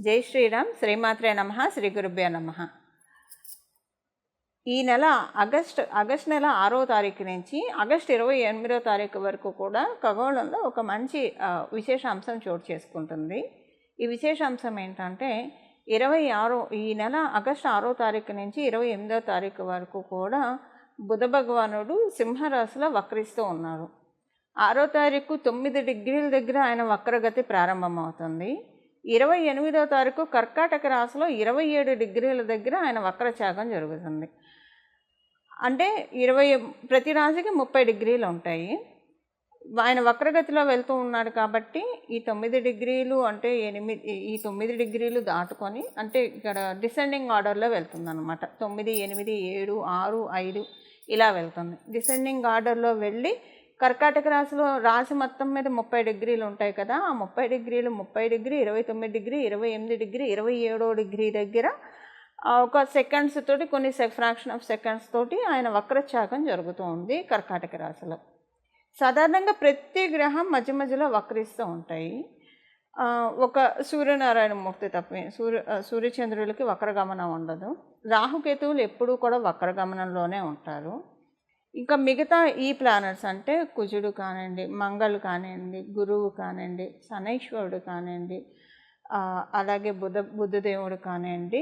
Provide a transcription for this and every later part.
జై శ్రీరామ్. శ్రీమాత్రే నమః. శ్రీ గురుభ్యో నమః. ఈ నెల ఆగస్ట్ నెల 6వ తారీఖు నుంచి ఆగస్ట్ 28వ తారీఖు వరకు కూడా ఖగోళంలో ఒక మంచి విశేషాంశం చోటు చేసుకుంటుంది. ఈ విశేషాంశం ఏంటంటే ఈ నెల ఆగస్ట్ 6వ తారీఖు నుంచి 28వ తారీఖు వరకు కూడా బుధ భగవానుడు సింహరాశిలో వక్రిస్తూ ఉన్నారు. 6వ తారీఖు 9 డిగ్రీల దగ్గర ఆయన వక్రగతి ప్రారంభమవుతుంది. 28వ తారీఖు కర్కాటక రాశిలో 27 డిగ్రీల దగ్గర ఆయన వక్రచాగం జరుగుతుంది. అంటే ప్రతి రాశికి 30 డిగ్రీలు ఉంటాయి. ఆయన వక్రగతిలో వెళ్తూ ఉన్నాడు కాబట్టి ఈ 9 డిగ్రీలు అంటే 9 డిగ్రీలు దాటుకొని, అంటే ఇక్కడ డిసెండింగ్ ఆర్డర్లో వెళ్తుంది అనమాట. 9, 8, 7, 6, 5 ఇలా వెళ్తుంది. డిసెండింగ్ ఆర్డర్లో వెళ్ళి కర్కాటక రాశిలో రాశి మొత్తం మీద 30 డిగ్రీలు ఉంటాయి కదా, ఆ 30 డిగ్రీలు 30 డిగ్రీ, 29 డిగ్రీ, 28 డిగ్రీ, 27 డిగ్రీ దగ్గర ఒక సెకండ్స్ తోటి, కొన్ని ఫ్రాక్షన్ ఆఫ్ సెకండ్స్ తోటి ఆయన వక్రచాగం జరుగుతూ ఉంది కర్కాటక రాశిలో. సాధారణంగా ప్రతి గ్రహం మధ్య మధ్యలో వక్రిస్తూ ఉంటాయి. ఒక సూర్యనారాయణ మూర్తి తప్ప సూర్యచంద్రులకి వక్రగమనం ఉండదు. రాహుకేతువులు ఎప్పుడూ కూడా వక్రగమనంలోనే ఉంటారు. ఇంకా మిగతా ఈ ప్లానెట్స్ అంటే కుజుడు కానివ్వండి, మంగళ్ కానివ్వండి, గురువు కానివ్వండి, శనైశ్వరుడు కానివ్వండి, అలాగే బుధదేవుడు కానివ్వండి,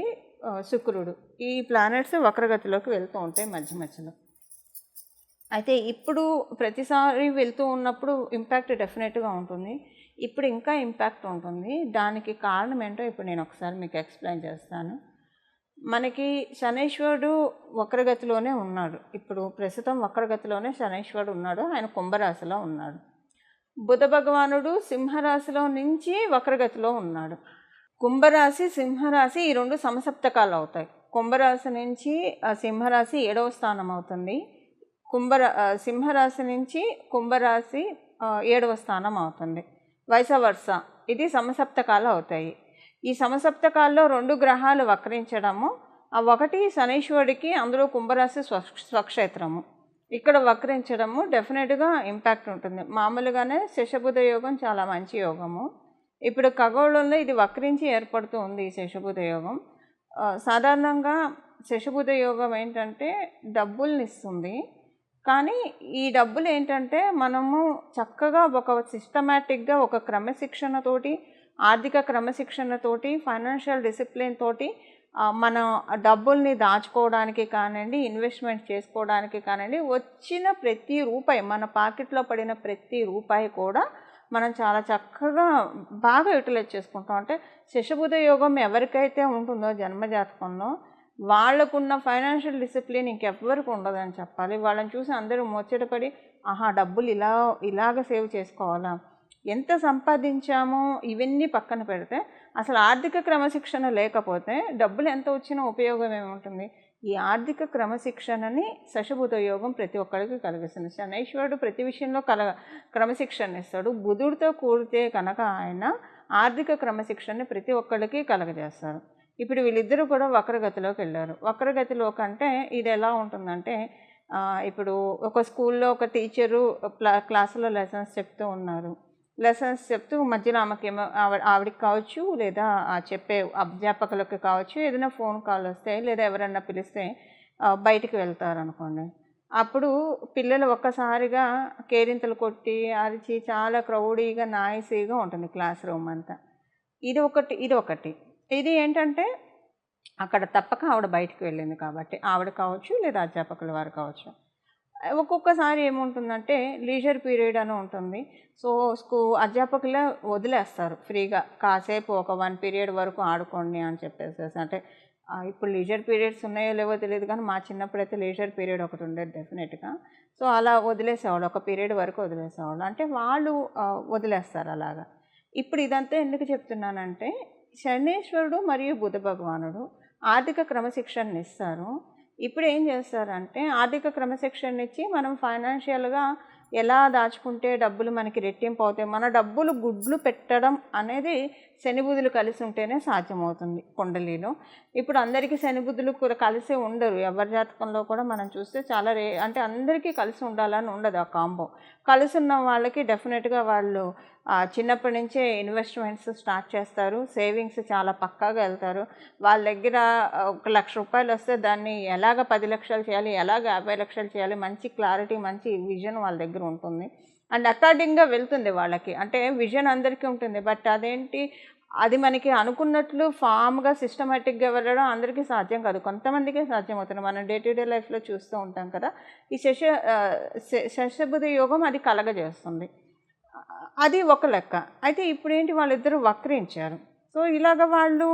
శుక్రుడు, ఈ ప్లానెట్స్ వక్రగతిలోకి వెళ్తూ ఉంటాయి మధ్య మధ్యలో. అయితే ఇప్పుడు ప్రతిసారి వెళ్తూ ఉన్నప్పుడు ఇంపాక్ట్ డెఫినెట్గా ఉంటుంది. ఇప్పుడు ఇంకా ఇంపాక్ట్ ఉంటుంది. దానికి కారణం ఏంటో ఇప్పుడు నేను ఒకసారి మీకు ఎక్స్ప్లెయిన్ చేస్తాను. మనకి శనైశ్వరుడు వక్రగతిలోనే ఉన్నాడు. ఇప్పుడు ప్రస్తుతం వక్రగతిలోనే శనైశ్వరుడు ఉన్నాడు. ఆయన కుంభరాశిలో ఉన్నాడు. బుధ భగవానుడు సింహరాశిలో నుంచి వక్రగతిలో ఉన్నాడు. కుంభరాశి, సింహరాశి ఈ రెండు సమసప్తకాలు అవుతాయి. కుంభరాశి నుంచి సింహరాశి 7వ స్థానం అవుతుంది. సింహరాశి నుంచి కుంభరాశి 7వ స్థానం అవుతుంది. వైస వర్స, ఇది సమసప్తకాలు అవుతాయి. ఈ సమసప్తకాల్లో 2 గ్రహాలు వక్రించడము, ఒకటి శనైశ్వరుడికి, అందులో కుంభరాశి స్వక్షేత్రము, ఇక్కడ వక్రించడము డెఫినెట్గా ఇంపాక్ట్ ఉంటుంది. మామూలుగానే శశబుధ యోగం చాలా మంచి యోగము. ఇప్పుడు ఖగోళంలో ఇది వక్రించి ఏర్పడుతూ ఉంది ఈ శశబుధ యోగం. సాధారణంగా శశబుధ యోగం ఏంటంటే డబ్బుల్ని ఇస్తుంది. కానీ ఈ డబ్బులు ఏంటంటే మనము చక్కగా ఒక సిస్టమేటిక్గా, ఒక క్రమశిక్షణతోటి, ఆర్థిక క్రమశిక్షణతోటి, ఫైనాన్షియల్ డిసిప్లిన్ తోటి మన డబ్బుల్ని దాచుకోవడానికి కానివ్వండి, ఇన్వెస్ట్మెంట్ చేసుకోవడానికి కానివ్వండి, వచ్చిన ప్రతి రూపాయి, మన పాకెట్లో పడిన ప్రతి రూపాయి కూడా మనం చాలా చక్కగా బాగా యూటిలైజ్ చేసుకుంటాం. అంటే శశబుధ యోగం ఎవరికైతే ఉంటుందో జన్మజాతకంలో, వాళ్ళకున్న ఫైనాన్షియల్ డిసిప్లిన్ ఇంకెవ్వరికి ఉండదని చెప్పాలి. వాళ్ళని చూసి అందరూ ముచ్చటపడి, ఆహా డబ్బులు ఇలాగ సేవ్ చేసుకోవాలా, ఎంత సంపాదించామో ఇవన్నీ పక్కన పెడితే అసలు ఆర్థిక క్రమశిక్షణ లేకపోతే డబ్బులు ఎంత వచ్చినా ఉపయోగం ఏముంటుంది? ఈ ఆర్థిక క్రమశిక్షణని శశబుధ యోగం ప్రతి ఒక్కరికి కలిగిస్తుంది. శనైశ్వరుడు ప్రతి విషయంలో క్రమశిక్షణ ఇస్తాడు. బుధుడితో కూడితే కనుక ఆయన ఆర్థిక క్రమశిక్షణని ప్రతి ఒక్కరికి కలగజేస్తారు. ఇప్పుడు వీళ్ళిద్దరూ కూడా వక్రగతిలోకి వెళ్ళారు. వక్రగతిలో కంటే ఇది ఎలా ఉంటుందంటే, ఇప్పుడు ఒక స్కూల్లో ఒక టీచరు క్లాసులో లెసన్స్ చెప్తూ ఉన్నారు. లెసన్స్ చెప్తూ మధ్యలో ఆమెకేమో ఆవిడకి కావచ్చు, లేదా చెప్పే అధ్యాపకులకు కావచ్చు, ఏదైనా ఫోన్ కాల్ వస్తే, లేదా ఎవరన్నా పిలిస్తే బయటికి వెళ్తారు అనుకోండి. అప్పుడు పిల్లలు ఒక్కసారిగా కేరింతలు కొట్టి అరిచి చాలా క్రౌడీగా నాయిసీగా ఉంటుంది క్లాస్ రూమ్ అంతా. ఇది ఒకటి. ఇది ఏంటంటే అక్కడ తప్పక ఆవిడ బయటికి వెళ్ళింది కాబట్టి, ఆవిడ కావచ్చు లేదా అధ్యాపకుల వారు కావచ్చు. ఒక్కొక్కసారి ఏముంటుందంటే లీజర్ పీరియడ్ అని ఉంటుంది. సో అధ్యాపకులే వదిలేస్తారు ఫ్రీగా, కాసేపు ఒక 1 పీరియడ్ వరకు ఆడుకోండి అని చెప్పేసి. అంటే ఇప్పుడు లీజర్ పీరియడ్స్ ఉన్నాయో లేవో తెలియదు, కానీ మా చిన్నప్పుడైతే లీజర్ పీరియడ్ ఒకటి ఉండేది డెఫినెట్గా. సో అలా వదిలేసేవాళ్ళు, ఒక పీరియడ్ వరకు వదిలేసేవాళ్ళు. అంటే వాళ్ళు వదిలేస్తారు అలాగా. ఇప్పుడు ఇదంతా ఎందుకు చెప్తున్నానంటే, శనైశ్వరుడు మరియు బుధ భగవానుడు ఆర్థిక క్రమశిక్షణని ఇస్తారు. ఇప్పుడు ఏం చేస్తారంటే ఆర్థిక క్రమశిక్షణ ఇచ్చి మనం ఫైనాన్షియల్గా ఎలా దాచుకుంటే డబ్బులు మనకి రెట్టింపు అవుతాయి, మన డబ్బులు గుడ్లు పెట్టడం అనేది శని బుధులు కలిసి ఉంటేనే సాధ్యమవుతుంది కుండలిలో. ఇప్పుడు అందరికీ శని బుధులు కూడా కలిసి ఉండరు. ఎవరి జాతకంలో కూడా మనం చూస్తే చాలా అంటే అందరికీ కలిసి ఉండాలని ఉండదు ఆ కాంబో. కలిసి ఉన్న వాళ్ళకి డెఫినెట్గా వాళ్ళు చిన్నప్పటి నుంచే ఇన్వెస్ట్మెంట్స్ స్టార్ట్ చేస్తారు, సేవింగ్స్ చాలా పక్కాగా వెళ్తారు. వాళ్ళ దగ్గర ₹1,00,000 వస్తే దాన్ని ఎలాగ 10 లక్షలు చేయాలి, ఎలాగ 50 లక్షలు చేయాలి, మంచి క్లారిటీ, మంచి విజన్ వాళ్ళ దగ్గర ఉంటుంది. అండ్ అకార్డింగ్గా వెళ్తుంది వాళ్ళకి. అంటే విజన్ అందరికీ ఉంటుంది, బట్ అదేంటి, అది మనకి అనుకున్నట్లు ఫామ్గా సిస్టమేటిక్గా వెళ్ళడం అందరికీ సాధ్యం కాదు, కొంతమందికే సాధ్యం అవుతుంది. మనం డే టు డే లైఫ్లో చూస్తూ ఉంటాం కదా. ఈ శశబుధ యోగం అది కలగజేస్తుంది. అది ఒక లెక్క. అయితే ఇప్పుడేంటి, వాళ్ళిద్దరూ వక్రించారు. సో ఇలాగ వాళ్ళు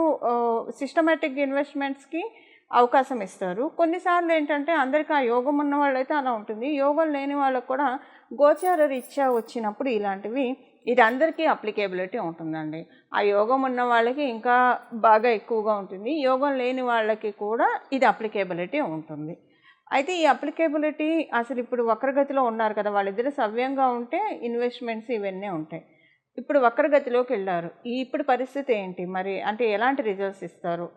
సిస్టమేటిక్ ఇన్వెస్ట్మెంట్స్కి అవకాశం ఇస్తారు. కొన్నిసార్లు ఏంటంటే అందరికీ ఆ యోగం ఉన్న వాళ్ళైతే అలా ఉంటుంది, యోగం లేని వాళ్ళకు కూడా గోచార రీత్యా వచ్చినప్పుడు ఇలాంటివి ఇది అందరికీ అప్లికేబిలిటీ ఉంటుందండి. ఆ యోగం ఉన్న వాళ్ళకి ఇంకా బాగా ఎక్కువగా ఉంటుంది, యోగం లేని వాళ్ళకి కూడా ఇది అప్లికేబిలిటీ ఉంటుంది. అయితే ఈ అప్లికేబిలిటీ అసలు ఇప్పుడు వక్రగతిలో ఉన్నారు కదా, వాళ్ళిద్దరు సవ్యంగా ఉంటే ఇన్వెస్ట్మెంట్స్ ఇవన్నీ ఉంటాయి. ఇప్పుడు వక్రగతిలోకి వెళ్ళారు, ఇప్పుడు పరిస్థితి ఏంటి మరి, అంటే ఎలాంటి రిజల్ట్స్ ఇస్తారు,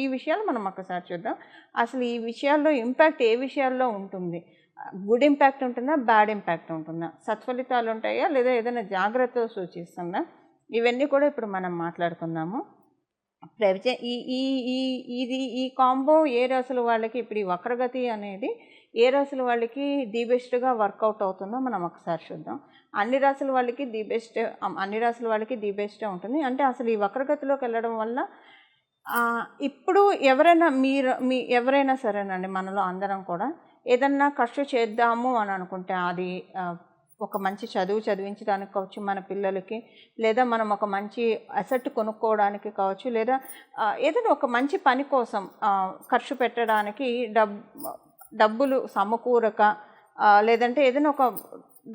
ఈ విషయాలు మనం ఒక్కసారి చూద్దాం. అసలు ఈ విషయాల్లో ఇంపాక్ట్ ఏ విషయాల్లో ఉంటుంది, గుడ్ ఇంపాక్ట్ ఉంటుందా, బ్యాడ్ ఇంపాక్ట్ ఉంటుందా, సత్ఫలితాలు ఉంటాయా, లేదా ఏదైనా జాగ్రత్తలు సూచిస్తుందా, ఇవన్నీ కూడా ఇప్పుడు మనం మాట్లాడుకుందాము. ఈ ఈ ఈ ఇది ఈ కాంబో ఏ రాశుల వాళ్ళకి, ఇప్పుడు ఈ వక్రగతి అనేది ఏ రాశుల వాళ్ళకి ది బెస్ట్గా వర్కౌట్ అవుతుందో మనం ఒకసారి చూద్దాం. అన్ని రాశుల వాళ్ళకి ది బెస్టే ఉంటుంది. అంటే అసలు ఈ వక్రగతిలోకి వెళ్ళడం వల్ల ఇప్పుడు ఎవరైనా సరేనండి, మనలో అందరం కూడా ఏదన్నా ఖర్చు చేద్దాము అని అనుకుంటే, అది ఒక మంచి చదువు చదివించడానికి కావచ్చు మన పిల్లలకి, లేదా మనం ఒక మంచి అసెట్ కొనుక్కోవడానికి కావచ్చు, లేదా ఏదైనా ఒక మంచి పని కోసం ఖర్చు పెట్టడానికి డబ్బులు సమకూరక, లేదంటే ఏదైనా ఒక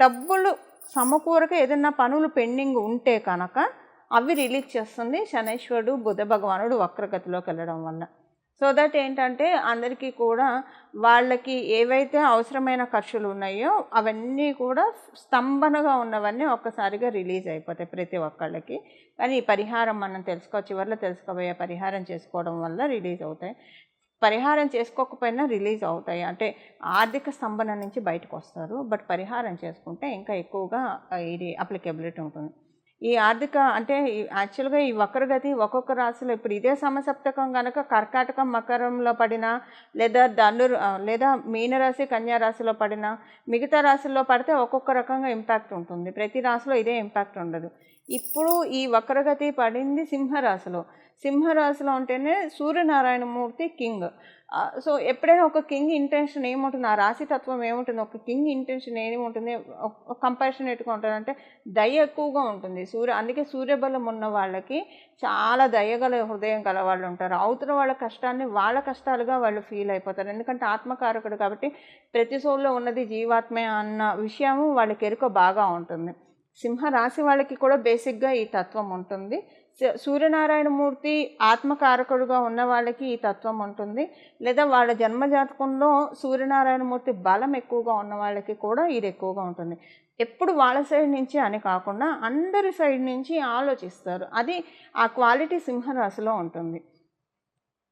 డబ్బులు సమకూరక ఏదైనా పనులు పెండింగ్ ఉంటే కనుక అవి రిలీజ్ చేస్తుంది శనైశ్వరుడు బుధ భగవానుడు వక్రగతిలోకి వెళ్ళడం వల్ల. సో దట్ ఏంటంటే అందరికీ కూడా వాళ్ళకి ఏవైతే అవసరమైన ఖర్చులు ఉన్నాయో అవన్నీ కూడా స్తంభనగా ఉన్నవన్నీ ఒక్కసారిగా రిలీజ్ అయిపోతాయి ప్రతి ఒక్కళ్ళకి. కానీ ఈ పరిహారం మనం చివరిలో తెలుసుకోబోయే పరిహారం చేసుకోవడం వల్ల రిలీజ్ అవుతాయి. పరిహారం చేసుకోకపోయినా రిలీజ్ అవుతాయి, అంటే ఆర్థిక స్తంభన నుంచి బయటకు వస్తారు. బట్ పరిహారం చేసుకుంటే ఇంకా ఎక్కువగా ఇది అప్లికేబిలిటీ ఉంటుంది. ఈ ఆర్థిక అంటే యాక్చువల్గా ఈ వక్రగతి ఒక్కొక్క రాశిలో, ఇప్పుడు ఇదే సమసప్తకం కనుక కర్కాటకం మకరంలో పడినా, లేదా మీనరాశి కన్యారాశిలో పడినా, మిగతా రాశుల్లో పడితే ఒక్కొక్క రకంగా ఇంపాక్ట్ ఉంటుంది. ప్రతి రాశిలో ఇదే ఇంపాక్ట్ ఉండదు. ఇప్పుడు ఈ వక్రగతి పడింది సింహరాశిలో ఉంటేనే సూర్యనారాయణమూర్తి కింగ్. సో ఎప్పుడైనా ఒక కింగ్ ఇంటెన్షన్ ఏముంటుంది, ఆ రాశితత్వం ఏముంటుంది, ఒక కింగ్ ఇంటెన్షన్ ఏముంటుంది, కంపాషనేట్గా ఉంటుందంటే దయ ఎక్కువగా ఉంటుంది. అందుకే సూర్యబలం ఉన్న వాళ్ళకి చాలా దయగల హృదయం గల వాళ్ళు ఉంటారు. అవతల వాళ్ళ కష్టాన్ని వాళ్ళ కష్టాలుగా వాళ్ళు ఫీల్ అయిపోతారు. ఎందుకంటే ఆత్మకారకుడు కాబట్టి ప్రతి సోల్లో ఉన్నది జీవాత్మే అన్న విషయము వాళ్ళకి ఎరుక బాగా ఉంటుంది. సింహరాశి వాళ్ళకి కూడా బేసిక్గా ఈ తత్వం ఉంటుంది. సూర్యనారాయణమూర్తి ఆత్మకారకుడుగా ఉన్న వాళ్ళకి ఈ తత్వం ఉంటుంది, లేదా వాళ్ళ జన్మజాతకంలో సూర్యనారాయణమూర్తి బలం ఎక్కువగా ఉన్న వాళ్ళకి కూడా ఇది ఎక్కువగా ఉంటుంది. ఎప్పుడు వాళ్ళ సైడ్ నుంచి అని కాకుండా అందరి సైడ్ నుంచి ఆలోచిస్తారు. అది ఆ క్వాలిటీ సింహరాశిలో ఉంటుంది.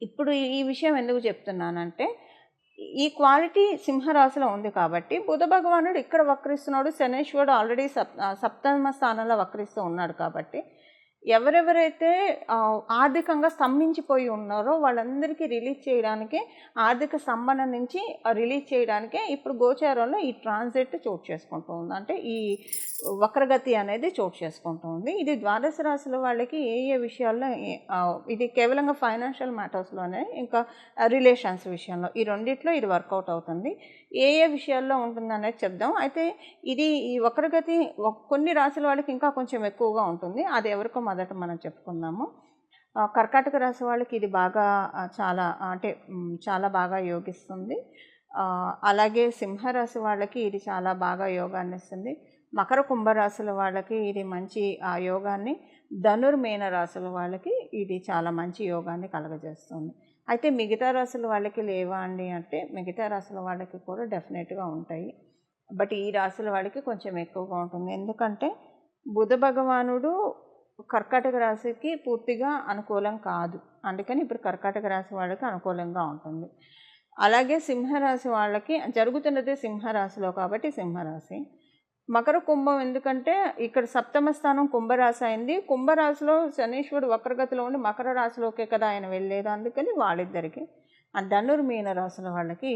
ఇప్పుడు ఈ విషయం ఎందుకు చెప్తున్నానంటే, ఈ క్వాలిటీ సింహరాశిలో ఉంది కాబట్టి బుధ భగవానుడు ఇక్కడ వక్రిస్తున్నాడు, శనైశ్వరుడు ఆల్రెడీ సప్తమ స్థానంలో వక్రిస్తూ ఉన్నాడు కాబట్టి ఎవరెవరైతే ఆర్థికంగా స్తంభించిపోయి ఉన్నారో వాళ్ళందరికీ రిలీజ్ చేయడానికే, ఆర్థిక స్తంభన నుంచి రిలీజ్ చేయడానికే ఇప్పుడు గోచారంలో ఈ ట్రాన్సిట్ చోటు చేసుకుంటూ ఉంది, అంటే ఈ వక్రగతి అనేది చోటు చేసుకుంటూ ఉంది. ఇది ద్వాదశ రాశుల వాళ్ళకి ఏ విషయాల్లో, ఇది కేవలంగా ఫైనాన్షియల్ మ్యాటర్స్లోనే, ఇంకా రిలేషన్స్ విషయంలో, ఈ రెండిట్లో ఇది వర్కౌట్ అవుతుంది. ఏ విషయాల్లో ఉంటుందనేది చెప్దాం. అయితే ఈ వక్రగతి కొన్ని రాశుల వాళ్ళకి ఇంకా కొంచెం ఎక్కువగా ఉంటుంది. అది ఎవరికో మొదట మనం చెప్పుకుందాము. కర్కాటక రాశి వాళ్ళకి ఇది బాగా చాలా బాగా యోగిస్తుంది. అలాగే సింహరాశి వాళ్ళకి ఇది చాలా బాగా యోగాన్ని ఇస్తుంది. మకర కుంభరాశుల వాళ్ళకి ఇది మంచి యోగాన్ని, ధనుర్మీన రాశుల వాళ్ళకి ఇది చాలా మంచి యోగాన్ని కలగజేస్తుంది. అయితే మిగతా రాశుల వాళ్ళకి లేవా అండి అంటే, మిగతా రాశుల వాళ్ళకి కూడా డెఫినెట్గా ఉంటాయి. బట్ ఈ రాశుల వాడికి కొంచెం ఎక్కువగా ఉంటుంది. ఎందుకంటే బుధ భగవానుడు కర్కాటక రాశికి పూర్తిగా అనుకూలం కాదు. అందుకని ఇప్పుడు కర్కాటక రాశి వాళ్ళకి అనుకూలంగా ఉంటుంది. అలాగే సింహరాశి వాళ్ళకి జరుగుతున్నదే సింహరాశిలో కాబట్టి సింహరాశి. మకర కుంభం ఎందుకంటే ఇక్కడ సప్తమ స్థానం కుంభరాశి అయింది. కుంభరాశిలో శనీశ్వరుడు వక్రగతిలో ఉండి మకర రాశిలోకే కదా ఆయన వెళ్ళేది. అందుకని వాళ్ళిద్దరికి. ధనుర్ మీన రాశుల వాళ్ళకి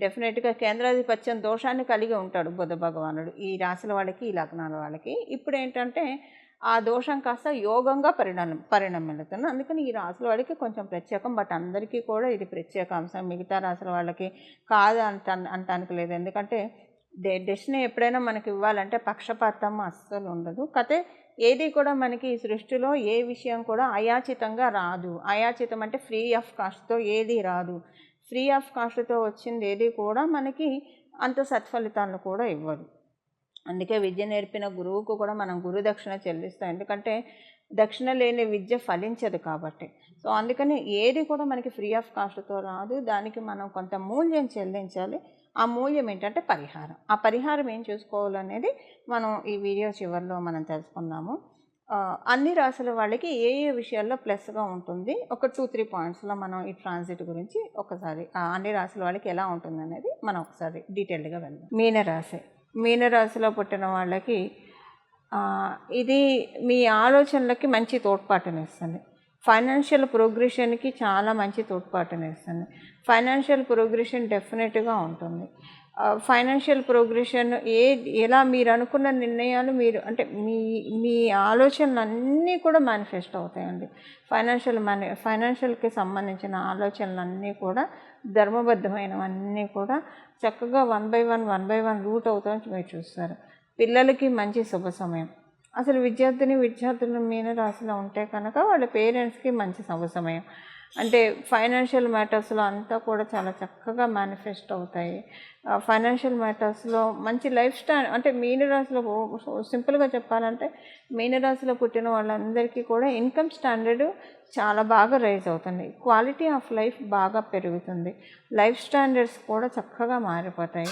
డెఫినెట్గా కేంద్రాధిపత్యం దోషాన్ని కలిగి ఉంటాడు బుధ భగవానుడు ఈ రాశుల వాళ్ళకి, ఈ లగ్నాల వాళ్ళకి. ఇప్పుడు ఏంటంటే ఆ దోషం కాస్త యోగంగా పరిణమిల్లుతుంది. అందుకని ఈ రాశుల వాళ్ళకి కొంచెం ప్రత్యేకం. బట్ అందరికీ కూడా ఇది ప్రత్యేక అంశం. మిగతా రాశుల వాళ్ళకి కాదు అంటానికి లేదు. ఎందుకంటే డెస్టినీ ఎప్పుడైనా మనకి ఇవ్వాలంటే పక్షపాతం అస్సలు ఉండదు. కతే ఏది కూడా మనకి ఈ సృష్టిలో ఏ విషయం కూడా అయాచితంగా రాదు. అయాచితం అంటే ఫ్రీ ఆఫ్ కాస్ట్తో ఏది రాదు. ఫ్రీ ఆఫ్ కాస్ట్తో వచ్చింది ఏది కూడా మనకి అంత సత్ఫలితాలను కూడా ఇవ్వదు. అందుకే విద్య నేర్పిన గురువుకు కూడా మనం గురుదక్షిణ చెల్లిస్తాం. ఎందుకంటే దక్షిణ లేని విద్య ఫలించదు కాబట్టి. సో అందుకని ఏది కూడా మనకి ఫ్రీ ఆఫ్ కాస్ట్తో రాదు. దానికి మనం కొంత మూల్యం చెల్లించాలి. ఆ మూల్యం ఏంటంటే పరిహారం. ఆ పరిహారం ఏం చూసుకోవాలనేది మనం ఈ వీడియో చివరిలో మనం తెలుసుకుందాము. అన్ని రాశుల వాళ్ళకి ఏ ఏ విషయాల్లో ప్లస్గా ఉంటుంది ఒక 2-3 పాయింట్స్లో మనం ఈ ట్రాన్సిట్ గురించి ఒకసారి అన్ని రాశుల వాళ్ళకి ఎలా ఉంటుంది అనేది మనం ఒకసారి డీటెయిల్డ్గా వెళ్దాం. మీనరాశిలో పుట్టిన వాళ్ళకి ఇది మీ ఆలోచనలకి మంచి తోడ్పాటునిస్తుంది. ఫైనాన్షియల్ ప్రోగ్రెషన్కి చాలా మంచి తోడ్పాటునిస్తుంది. ఫైనాన్షియల్ ప్రోగ్రెషన్ డెఫినెట్గా ఉంటుంది. ఫైనాన్షియల్ ప్రోగ్రెషన్ ఎలా మీరు అనుకున్న నిర్ణయాలు మీరు అంటే మీ ఆలోచనలు అన్నీ కూడా మేనిఫెస్ట్ అవుతాయండి. ఫైనాన్షియల్కి సంబంధించిన ఆలోచనలన్నీ కూడా ధర్మబద్ధమైనవన్నీ కూడా చక్కగా 1 by 1 రూట్ అవుతాయని మీరు చూస్తారు. పిల్లలకి మంచి శుభ సమయం. అసలు విద్యార్థులు మీనరాశిలో ఉంటే కనుక వాళ్ళ పేరెంట్స్కి మంచి శుభ సమయం. అంటే ఫైనాన్షియల్ మ్యాటర్స్లో అంతా కూడా చాలా చక్కగా మేనిఫెస్ట్ అవుతాయి. ఫైనాన్షియల్ మ్యాటర్స్లో మంచి లైఫ్ స్టైల్ అంటే మీనరాశిలో సింపుల్గా చెప్పాలంటే మీనరాశిలో పుట్టిన వాళ్ళందరికీ కూడా ఇన్కమ్ స్టాండర్డ్ చాలా బాగా రైజ్ అవుతుంది. క్వాలిటీ ఆఫ్ లైఫ్ బాగా పెరుగుతుంది. లైఫ్ స్టాండర్డ్స్ కూడా చక్కగా మారిపోతాయి.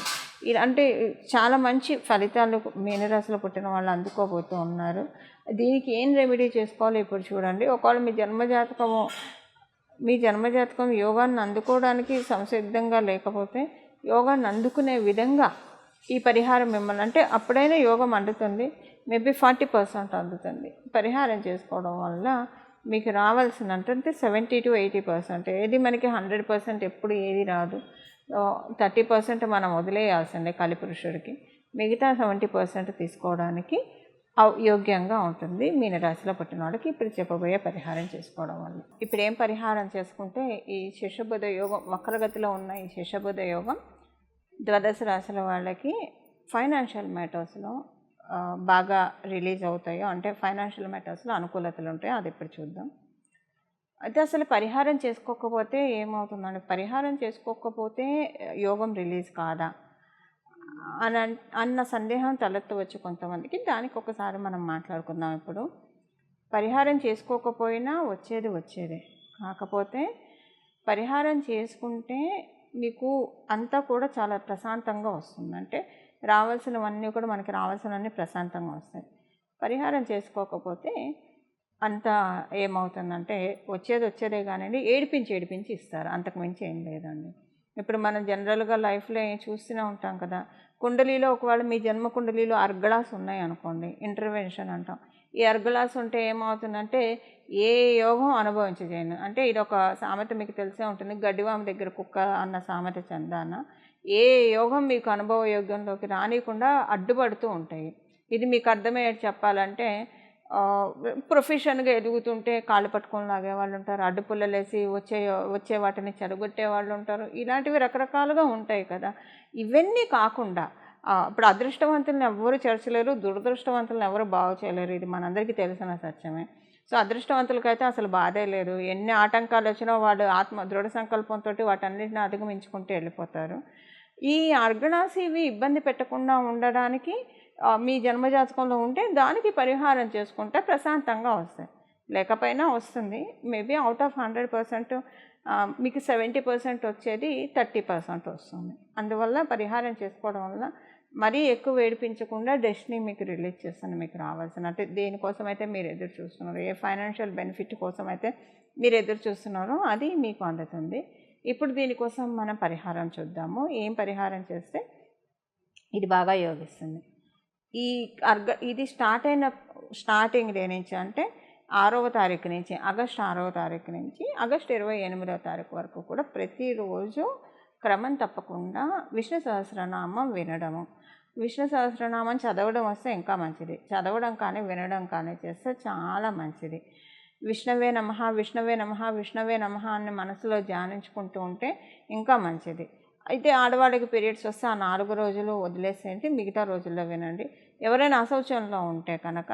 అంటే చాలా మంచి ఫలితాలు మీనరాశిలో పుట్టిన వాళ్ళు అందుకోబోతూ ఉన్నారు. దీనికి ఏం రెమెడీ చేసుకోవాలో ఇప్పుడు చూడండి. ఒకవేళ మీ జన్మజాతకం యోగాన్ని అందుకోవడానికి సంసిద్ధంగా లేకపోతే యోగాన్ని అందుకునే విధంగా ఈ పరిహారం మిమ్మల్ని అంటే అప్పుడైనా యోగం అందుతుంది. మేబీ 40% అందుతుంది. పరిహారం చేసుకోవడం వల్ల మీకు రావాల్సినంటే 70 to 80%. ఏది మనకి 100% ఎప్పుడు ఏది రాదు. 30% మనం వదిలేయాల్సిందే కలిపురుషుడికి. మిగతా 70% తీసుకోవడానికి యోగ్యంగా ఉంటుంది మీనరాశిలో పుట్టిన వాళ్ళకి. ఇప్పుడు చెప్పబోయే పరిహారం చేసుకోవడం వల్ల ఇప్పుడు ఏం పరిహారం చేసుకుంటే ఈ శిశబుధ యోగం వక్రగతిలో ఉన్న ఈ శిశబుధ యోగం ద్వాదశ రాశుల వాళ్ళకి ఫైనాన్షియల్ మ్యాటర్స్లో బాగా రిలీజ్ అవుతాయో అంటే ఫైనాన్షియల్ మ్యాటర్స్లో అనుకూలతలు ఉంటాయో అది ఇప్పుడు చూద్దాం. అయితే అసలు పరిహారం చేసుకోకపోతే ఏమవుతుందండి? పరిహారం చేసుకోకపోతే యోగం రిలీజ్ కాదా అన్న సందేహం తలెత్తవచ్చు కొంతమందికి. దానికి ఒకసారి మనం మాట్లాడుకుందాం. ఇప్పుడు పరిహారం చేసుకోకపోయినా వచ్చేదే. కాకపోతే పరిహారం చేసుకుంటే మీకు అంతా కూడా చాలా ప్రశాంతంగా వస్తుంది. అంటే రావాల్సినవన్నీ కూడా మనకి రావాల్సినవన్నీ ప్రశాంతంగా వస్తాయి. పరిహారం చేసుకోకపోతే అంతా ఏమవుతుందంటే వచ్చేదే కానివ్వండి ఏడిపించి ఇస్తారు. అంతకు మించి ఏం లేదండి. ఇప్పుడు మనం జనరల్గా లైఫ్లో చూస్తూనే ఉంటాం కదా. కుండలీలో ఒకవేళ మీ జన్మ కుండలీలో అర్గళాస్ ఉన్నాయి అనుకోండి, ఇంటర్వెన్షన్ అంటాం. ఈ అర్గళాస్ ఉంటే ఏమవుతుందంటే ఏ యోగం అనుభవించజేయను. అంటే ఇది ఒక సామెత మీకు తెలిసే ఉంటుంది, గడ్డివామ దగ్గర కుక్క అన్న సామెత చందాన. ఏ యోగం మీకు అనుభవ యోగంలోకి రానియకుండా అడ్డుపడుతూ ఉంటాయి. ఇది మీకు అర్థమయ్యేది చెప్పాలంటే ప్రొఫెషన్గా ఎదుగుతుంటే కాళ్ళు పట్టుకొని లాగే వాళ్ళు ఉంటారు. అడ్డుపుల్లలేసి వచ్చే వాటిని చెడగొట్టే వాళ్ళు ఉంటారు. ఇలాంటివి రకరకాలుగా ఉంటాయి కదా. ఇవన్నీ కాకుండా ఇప్పుడు అదృష్టవంతులను ఎవరు చేర్చలేరు, దురదృష్టవంతులను ఎవరు బాగు చేయలేరు. ఇది మనందరికీ తెలిసిన సత్యమే. సో అదృష్టవంతులకైతే అసలు బాధే లేదు. ఎన్ని ఆటంకాలు వచ్చినా వాళ్ళు దృఢ సంకల్పంతో వాటన్నిటిని అధిగమించుకుంటూ వెళ్ళిపోతారు. ఈ అర్గణాస్ ఇవి ఇబ్బంది పెట్టకుండా ఉండడానికి మీ జన్మజాతకంలో ఉంటే దానికి పరిహారం చేసుకుంటే ప్రశాంతంగా వస్తాయి. లేకపోయినా వస్తుంది. మేబీ అవుట్ ఆఫ్ 100% మీకు 70% వచ్చేది 30% వస్తుంది. అందువల్ల పరిహారం చేసుకోవడం వల్ల మరీ ఎక్కువ ఏడిపించకుండా డెస్టినీ మీకు రిలీజ్ చేస్తాను. మీకు రావాల్సిన అంటే దేనికోసం అయితే మీరు ఎదురు చూస్తున్నారు, ఏ ఫైనాన్షియల్ బెనిఫిట్ కోసం అయితే మీరు ఎదురు చూస్తున్నారో అది మీకు అందుతుంది. ఇప్పుడు దీనికోసం మనం పరిహారం చూద్దాము. ఏం పరిహారం చేస్తే ఇది బాగా యోగిస్తుంది. ఈ ఇది స్టార్టింగ్ డే నుంచి అంటే 6వ తారీఖు నుంచి ఆగస్టు 6వ తారీఖు నుంచి ఆగస్టు 28వ తారీఖు వరకు కూడా ప్రతిరోజు క్రమం తప్పకుండా విష్ణు సహస్రనామం వినడము. విష్ణు సహస్రనామం చదవడం వస్తే ఇంకా మంచిది. చదవడం కానీ వినడం కానీ చేస్తే చాలా మంచిది. విష్ణవే నమః విష్ణవే నమః విష్ణవే నమః అని మనసులో ధ్యానించుకుంటూ ఉంటే ఇంకా మంచిది. అయితే ఆడవాళ్ళకి పీరియడ్స్ వస్తే ఆ 4 రోజులు వదిలేసేయండి, మిగతా రోజుల్లో వినండి. ఎవరైనా అశౌచంలో ఉంటే కనుక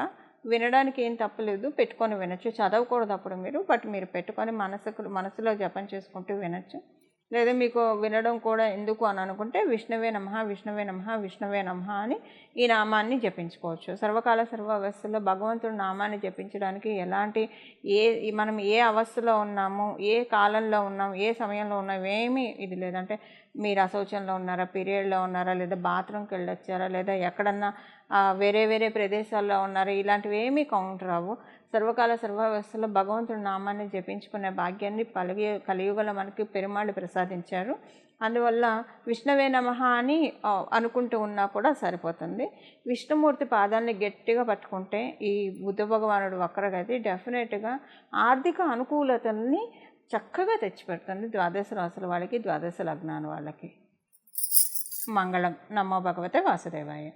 వినడానికి ఏం తప్పులేదు, పెట్టుకొని వినొచ్చు. చదవకూడదు అప్పుడు మీరు, బట్ మీరు పెట్టుకొని మనసులో జపం చేసుకుంటూ వినొచ్చు. లేదా మీకు వినడం కూడా ఎందుకు అని అనుకుంటే విష్ణవే నమః విష్ణవే నమః విష్ణవే నమః అని ఈ నామాన్ని జపించుకోవచ్చు. సర్వకాల సర్వ అవస్థల్లో భగవంతుడి నామాన్ని జపించడానికి ఎలాంటి మనం ఏ అవస్థలో ఉన్నాము, ఏ కాలంలో ఉన్నాము, ఏ సమయంలో ఉన్నాము ఏమీ ఇది లేదంటే మీరు అశౌచంలో ఉన్నారా, పీరియడ్లో ఉన్నారా, లేదా బాత్రూమ్కి వెళ్ళొచ్చారా, లేదా ఎక్కడన్నా వేరే వేరే ప్రదేశాల్లో ఉన్నారా, ఇలాంటివి ఏమీ కౌంట్ రావు. సర్వకాల సర్వావస్థలో భగవంతుడి నామాన్ని జపించుకునే భాగ్యాన్ని కలియుగంలో మనకి పెరుమాళ్ళు ప్రసాదించారు. అందువల్ల విష్ణవే నమః అని అనుకుంటూ ఉన్నా కూడా సరిపోతుంది. విష్ణుమూర్తి పాదాన్ని గట్టిగా పట్టుకుంటే ఈ బుద్ధ భగవానుడు వక్రగతి డెఫినెట్గా ఆర్థిక అనుకూలతల్ని చక్కగా తెచ్చిపెడుతుంది. ద్వాదశ రాశుల వాళ్ళకి, ద్వాదశ లగ్నాల వాళ్ళకి. మంగళం. నమో భగవతే వాసుదేవాయ.